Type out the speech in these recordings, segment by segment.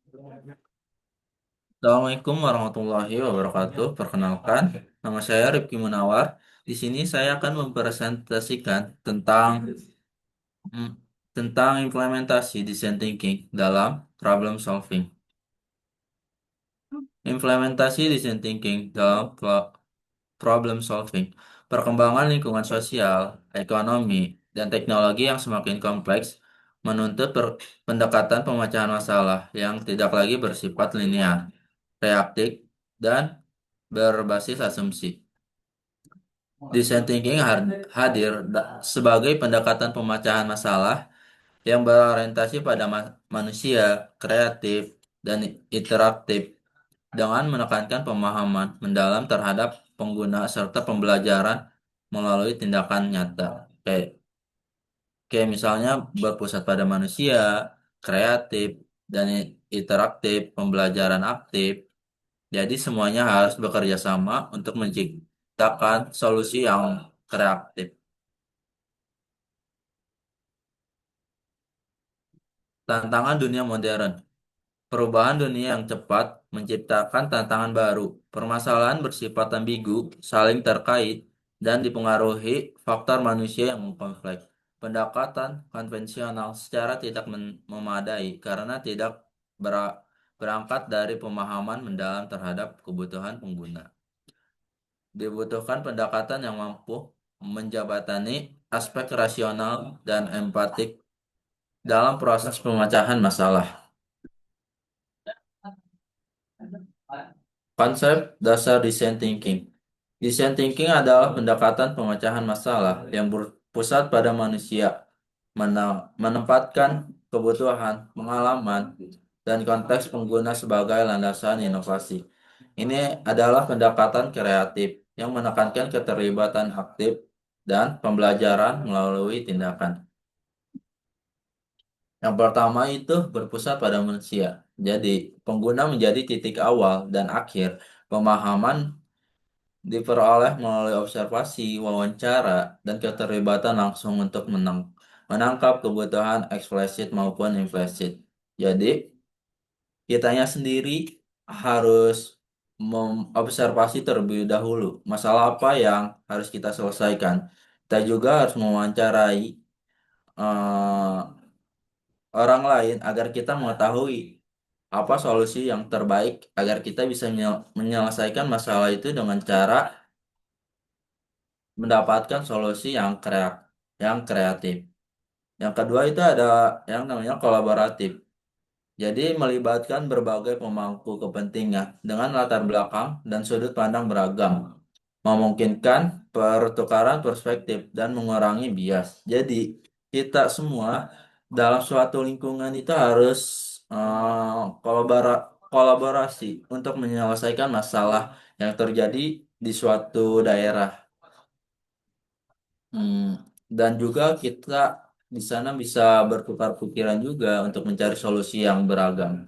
Assalamualaikum warahmatullahi wabarakatuh. Perkenalkan, nama saya Rifki Munawar. Di sini saya akan mempresentasikan mm, tentang implementasi design thinking dalam problem solving. Implementasi design thinking dalam problem solving. Perkembangan lingkungan sosial, ekonomi, dan teknologi yang semakin kompleks menuntut pendekatan pemecahan masalah yang tidak lagi bersifat linear, reaktif, dan berbasis asumsi. Design thinking hadir sebagai pendekatan pemecahan masalah yang berorientasi pada manusia, kreatif, dan interaktif dengan menekankan pemahaman mendalam terhadap pengguna serta pembelajaran melalui tindakan nyata. Kayak, kayak misalnya berpusat pada manusia, kreatif, dan interaktif, pembelajaran aktif. Jadi semuanya harus bekerja sama untuk menciptakan solusi yang kreatif. Tantangan dunia modern. Perubahan dunia yang cepat menciptakan tantangan baru. Permasalahan bersifat ambigu, saling terkait, dan dipengaruhi faktor manusia yang kompleks. Pendekatan konvensional secara tidak memadai karena tidak berangkat dari pemahaman mendalam terhadap kebutuhan pengguna. Dibutuhkan pendekatan yang mampu menjabatani aspek rasional dan empatik dalam proses pemecahan masalah. Konsep dasar design thinking. Design thinking adalah pendekatan pemecahan masalah yang berpusat pada manusia, menempatkan kebutuhan, pengalaman, dan konteks pengguna sebagai landasan inovasi. Ini adalah pendekatan kreatif yang menekankan keterlibatan aktif dan pembelajaran melalui tindakan. Yang pertama itu berpusat pada manusia. Jadi, pengguna menjadi titik awal dan akhir pemahaman diperoleh melalui observasi, wawancara, dan keterlibatan langsung untuk menangkap kebutuhan eksplisit maupun implisit. Jadi, kitanya sendiri harus mengobservasi terlebih dahulu masalah apa yang harus kita selesaikan. Kita juga harus mewawancarai eh, orang lain agar kita mengetahui apa solusi yang terbaik agar kita bisa menyelesaikan masalah itu dengan cara mendapatkan solusi yang kreatif. Yang kedua itu ada yang namanya kolaboratif. Jadi melibatkan berbagai pemangku kepentingan dengan latar belakang dan sudut pandang beragam, memungkinkan pertukaran perspektif dan mengurangi bias. Jadi kita semua dalam suatu lingkungan itu harus kolaborasi untuk menyelesaikan masalah yang terjadi di suatu daerah. Hmm, dan juga kita di sana bisa bertukar pikiran juga untuk mencari solusi yang beragam.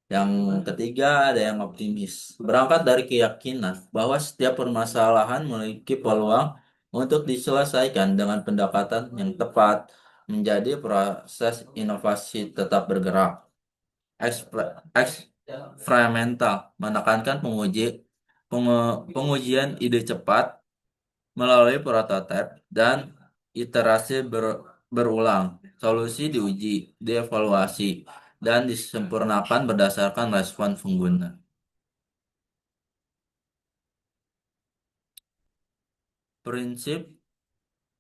Yang ketiga ada yang optimis. Berangkat dari keyakinan bahwa setiap permasalahan memiliki peluang untuk diselesaikan dengan pendekatan yang tepat menjadi proses inovasi tetap bergerak. Eksperimental menekankan pengujian ide cepat melalui prototipe dan iterasi berulang. Solusi diuji, dievaluasi, dan disempurnakan berdasarkan respon pengguna. Prinsip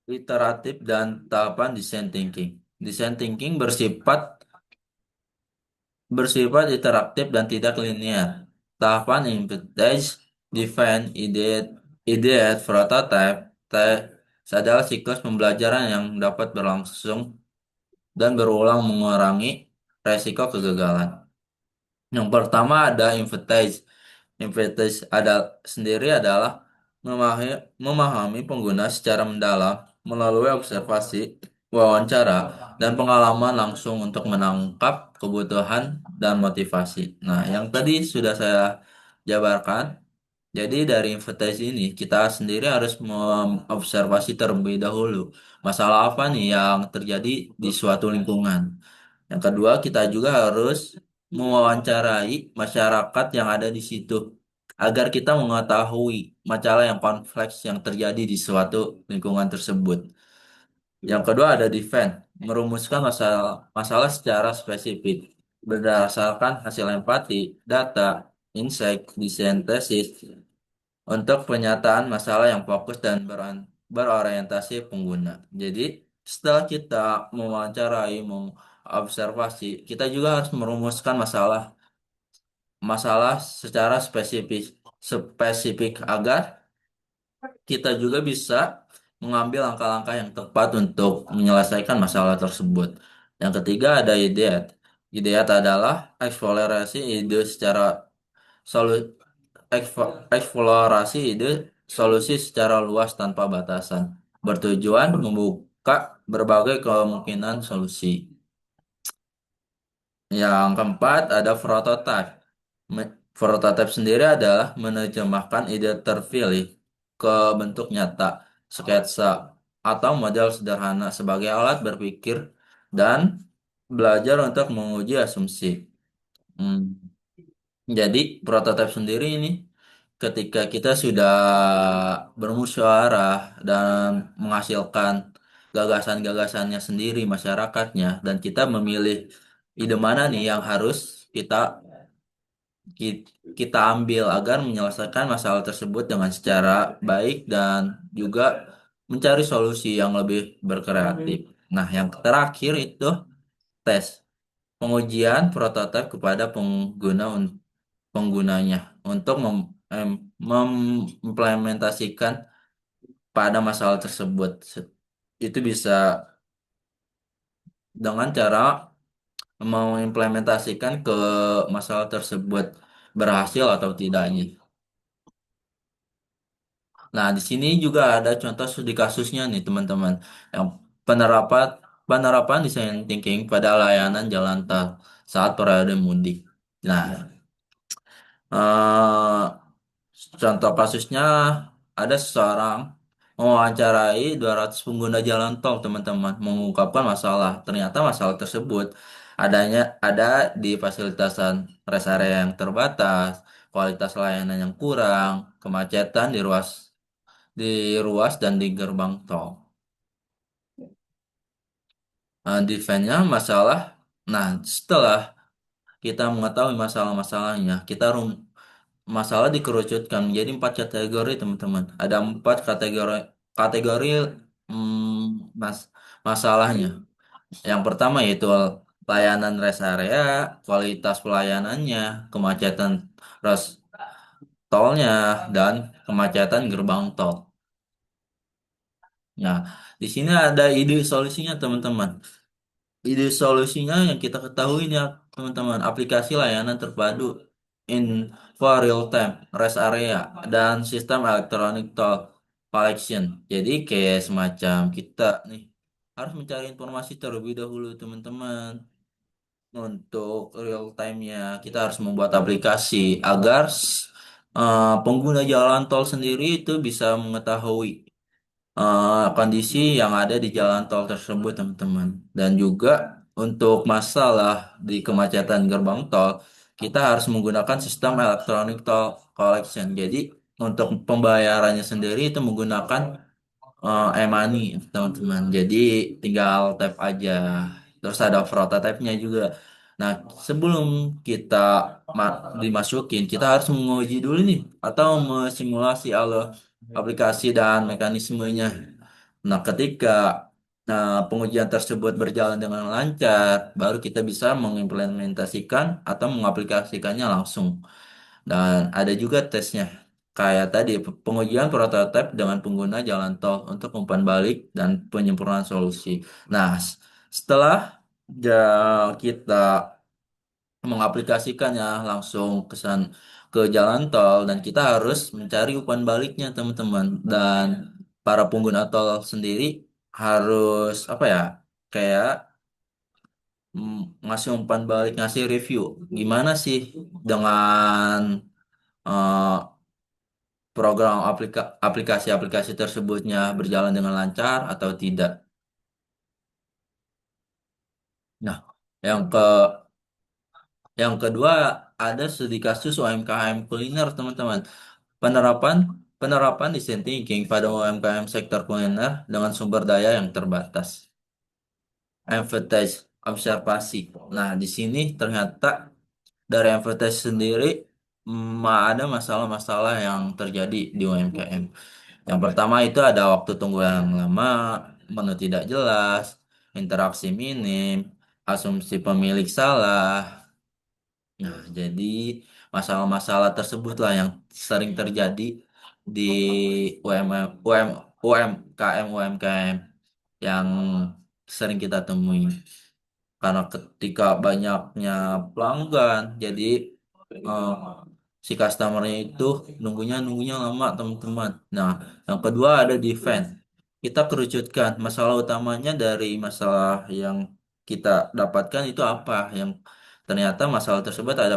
iteratif dan tahapan design thinking. Design thinking bersifat interaktif dan tidak linear. Tahapan implementation, define, ideate, prototype, test adalah siklus pembelajaran yang dapat berlangsung dan berulang mengurangi resiko kegagalan. Yang pertama ada inventaris. Inventaris sendiri adalah memahami pengguna secara mendalam melalui observasi, wawancara, dan pengalaman langsung untuk menangkap kebutuhan dan motivasi. Nah, yang tadi sudah saya jabarkan. Jadi dari inventaris ini kita sendiri harus mengobservasi terlebih dahulu masalah apa nih yang terjadi di suatu lingkungan. Yang kedua, kita juga harus mewawancarai masyarakat yang ada di situ agar kita mengetahui masalah yang kompleks yang terjadi di suatu lingkungan tersebut. Yang kedua ada defense, merumuskan masalah secara spesifik berdasarkan hasil empati, data, insight, disintesis untuk penyataan masalah yang fokus dan berorientasi pengguna. Jadi, setelah kita mewawancarai, mengobservasi, kita juga harus merumuskan masalah masalah secara spesifik agar kita juga bisa mengambil langkah-langkah yang tepat untuk menyelesaikan masalah tersebut. Yang ketiga ada ideat. Ideat adalah eksplorasi ide secara solu, eksplorasi ide solusi secara luas tanpa batasan, bertujuan membuka berbagai kemungkinan solusi. Yang keempat ada prototype. Prototype sendiri adalah menerjemahkan ide terpilih ke bentuk nyata, sketsa, atau model sederhana sebagai alat berpikir dan belajar untuk menguji asumsi. Hmm. Jadi prototipe sendiri ini ketika kita sudah bermusyawarah dan menghasilkan gagasan-gagasannya sendiri masyarakatnya dan kita memilih ide mana nih yang harus kita kita ambil agar menyelesaikan masalah tersebut dengan secara baik dan juga mencari solusi yang lebih berkreatif. Nah, yang terakhir itu tes pengujian prototipe kepada penggunanya untuk mengimplementasikan pada masalah tersebut. Itu bisa dengan cara mengimplementasikan ke masalah tersebut berhasil atau tidaknya. Nah, di sini juga ada contoh studi kasusnya nih teman-teman. Yang penerapan penerapan design thinking pada layanan jalan tol saat periode mudik. Nah, eh, contoh kasusnya ada seseorang mewawancarai 200 pengguna jalan tol, teman-teman, mengungkapkan masalah. Ternyata masalah tersebut ada di fasilitasan rest area yang terbatas, kualitas layanan yang kurang, kemacetan di ruas dan di gerbang tol. Nah, defense-nya masalah. Nah, setelah kita mengetahui masalah-masalahnya, masalah dikerucutkan menjadi 4 kategori, teman-teman. Ada 4 kategori kategori mas masalahnya. Yang pertama yaitu layanan rest area, kualitas pelayanannya, kemacetan rush tolnya, dan kemacetan gerbang tol. Nah, di sini ada ide solusinya, teman-teman. Ide solusinya yang kita ketahui ya, teman-teman, aplikasi layanan terpadu info real time, rest area, dan sistem electronic toll collection. Jadi kayak semacam kita nih harus mencari informasi terlebih dahulu, teman-teman. Untuk real time-nya, kita harus membuat aplikasi agar pengguna jalan tol sendiri itu bisa mengetahui kondisi yang ada di jalan tol tersebut, teman-teman. Dan juga untuk masalah di kemacetan gerbang tol, kita harus menggunakan sistem electronic toll collection. Jadi untuk pembayarannya sendiri itu menggunakan e-money, teman-teman. Jadi tinggal tap aja. Terus ada prototipe-nya juga. Nah, sebelum kita dimasukin, kita harus menguji dulu nih atau mensimulasi aplikasi dan mekanismenya. Nah, ketika pengujian tersebut berjalan dengan lancar, baru kita bisa mengimplementasikan atau mengaplikasikannya langsung. Dan ada juga tesnya. Kayak tadi, pengujian prototipe dengan pengguna jalan tol untuk umpan balik dan penyempurnaan solusi. Nah, setelah kita mengaplikasikannya langsung ke jalan tol dan kita harus mencari umpan baliknya, teman-teman. Dan para pengguna tol sendiri harus apa ya? Kayak ngasih umpan balik, ngasih review. Gimana sih dengan eh, program aplikasi-aplikasi tersebutnya berjalan dengan lancar atau tidak. Nah, yang ke Yang kedua, ada studi kasus UMKM kuliner, teman-teman. Penerapan penerapan design thinking pada UMKM sektor kuliner dengan sumber daya yang terbatas. Advertise observasi. Nah, di sini ternyata dari advertise sendiri ada masalah-masalah yang terjadi di UMKM. Yang pertama itu ada waktu tunggu yang lama, menu tidak jelas, interaksi minim, asumsi pemilik salah. Nah, jadi masalah-masalah tersebutlah yang sering terjadi di UMKM yang sering kita temui. Karena ketika banyaknya pelanggan, jadi eh, si customernya itu nunggunya lama, teman-teman. Nah, yang kedua ada defense. Kita kerucutkan masalah utamanya dari masalah yang kita dapatkan itu apa? Yang ternyata masalah tersebut ada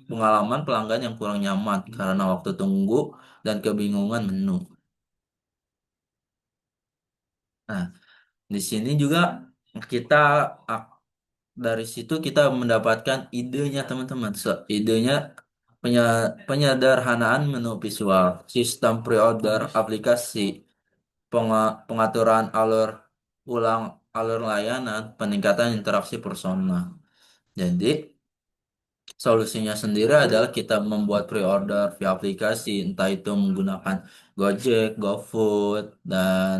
pengalaman pelanggan yang kurang nyaman karena waktu tunggu dan kebingungan menu. Nah, di sini juga kita ak- dari situ kita mendapatkan idenya, teman-teman. Idenya penyederhanaan menu visual, sistem pre-order aplikasi, pengaturan ulang alur layanan, peningkatan interaksi personal. Jadi, solusinya sendiri adalah kita membuat pre-order via aplikasi, entah itu menggunakan Gojek, GoFood, eh,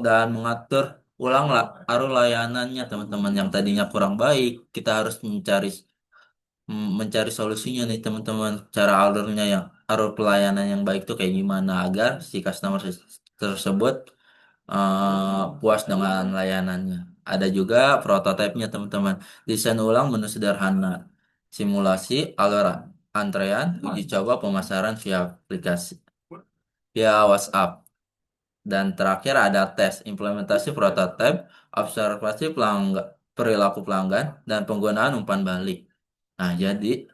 dan mengatur ulang arus layanannya, teman-teman. Yang tadinya kurang baik, kita harus mencari solusinya nih, teman-teman. Cara alur pelayanan yang baik itu kayak gimana agar si customer tersebut puas dengan layanannya. Ada juga prototipenya, teman-teman. Desain ulang menu sederhana, simulasi alur antrean, uji coba pemasaran via aplikasi, via WhatsApp. Dan terakhir ada tes, implementasi prototipe, observasi perilaku pelanggan, dan penggunaan umpan balik. Nah, jadi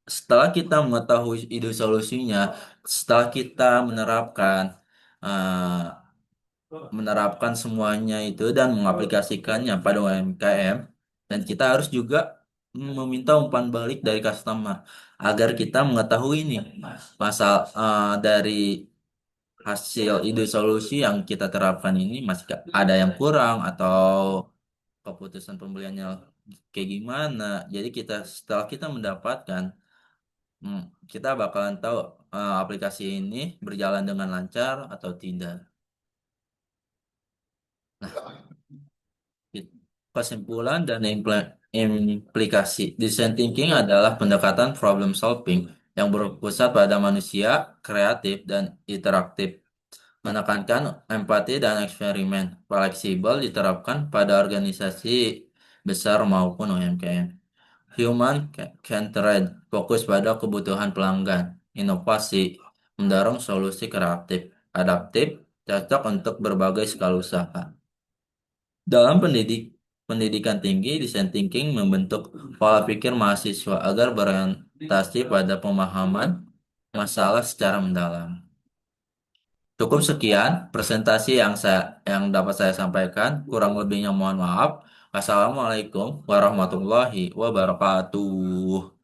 setelah kita mengetahui ide solusinya, setelah kita eh, menerapkan semuanya itu dan mengaplikasikannya pada UMKM, dan kita harus juga meminta umpan balik dari customer agar kita mengetahui nih dari hasil ide solusi yang kita terapkan ini masih ada yang kurang atau keputusan pembeliannya kayak gimana. Jadi setelah kita mendapatkan, hmm, kita bakalan tahu aplikasi ini berjalan dengan lancar atau tidak. Nah, kesimpulan dan implikasi. Design thinking adalah pendekatan problem solving yang berpusat pada manusia, kreatif, dan interaktif. Menekankan empati dan eksperimen. Fleksibel diterapkan pada organisasi besar maupun UMKM. Centered, fokus pada kebutuhan pelanggan. Inovasi, mendorong solusi kreatif. Adaptif, cocok untuk berbagai skala usaha. Dalam pendidikan tinggi, design thinking membentuk pola pikir mahasiswa agar berorientasi pada pemahaman masalah secara mendalam. Cukup sekian presentasi yang dapat saya sampaikan. Kurang lebihnya mohon maaf. Wassalamualaikum warahmatullahi wabarakatuh.